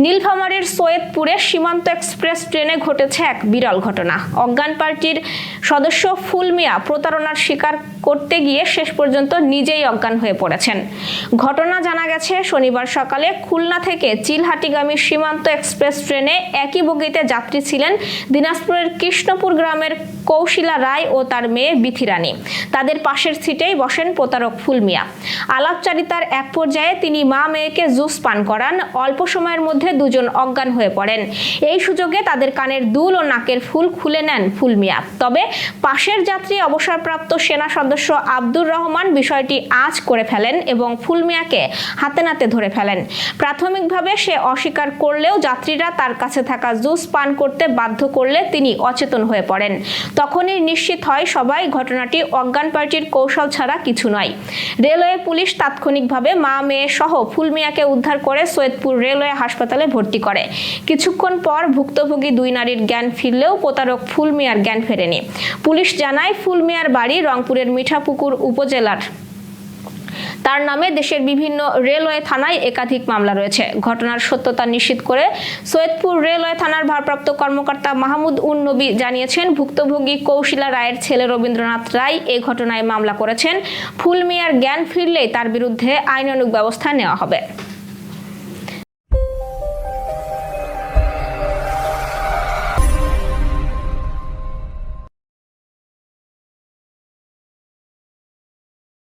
নীলফামারীর সৈয়দপুরে সীমান্ত এক্সপ্রেস ট্রেনে ঘটেছে এক বিরল ঘটনা। অজ্ঞান পার্টির সদস্য ফুল মিয়া প্রতারণার শিকার করতে গিয়ে শেষ পর্যন্ত নিজেই অজ্ঞান হয়ে পড়েছেন। ঘটনা জানা গেছে শনিবার সকালে খুলনা থেকে চিলহাটিগামী সীমান্ত এক্সপ্রেস ট্রেনে একই বগিতে যাত্রী ছিলেন দিনাজপুরের কৃষ্ণপুর গ্রামের কৌশিলা রায় ও তার মেয়ে বিথি রানী। তাদের পাশের সিটেই বসেন প্রতারক ফুল মিয়া। আলাপচারিতার এক পর্যায়ে তিনি মা মেয়েকে জুস পান করান। অল্প সময়ের মধ্যে দুজন অজ্ঞান হয়ে পড়েন। এই সুযোগে তাদের কানের দুল ও নাকের ফুল খুলে নেন ফুল মিয়া। তবে পাশের যাত্রী অবসরপ্রাপ্ত সেনা সদস্য আব্দুর রহমান বিষয়টি আঁচ করে ফেলেন এবং ফুল মিয়াকে হাতে নাতে ধরে ফেলেন। প্রাথমিকভাবে সে অস্বীকার করলেও যাত্রীরা তার কাছে থাকা জুস পান করতে বাধ্য করলে তিনি অচেতন হয়ে পড়েন। তখনই নিশ্চিত হয় সবাই ঘটনাটি অজ্ঞান পার্টির কৌশল ছাড়া কিছু নয়। রেলওয়ে পুলিশ তাৎক্ষণিকভাবে মা মেয়ে সহ ফুল মিয়াকে উদ্ধার করে সৈয়দপুর রেলওয়ে হাসপাতালে ভর্তি করে। কিছুক্ষণ পর ভুক্তভোগী দুই নারীর জ্ঞান ফিরলেও প্রতারক ফুল মিয়ার জ্ঞান ফেরেনি। পুলিশ জানায় ফুল মিয়ার বাড়ি রংপুরের মিঠাপুকুর উপজেলার। তার নামে দেশের বিভিন্ন রেলওয়ে থানায় একাধিক মামলা রয়েছে। ঘটনার সত্যতা নিশ্চিত করে সৈয়দপুর রেলওয়ে থানার ভারপ্রাপ্ত কর্মকর্তা মাহমুদ উন নবী জানিয়েছেন, ভুক্তভোগী কৌশিলা রায়ের ছেলে রবীন্দ্রনাথ রায় এই ঘটনায় মামলা করেছেন। ফুল মিয়ার জ্ঞান ফিরলেই তার বিরুদ্ধে আইনানুগ ব্যবস্থা নেওয়া হবে।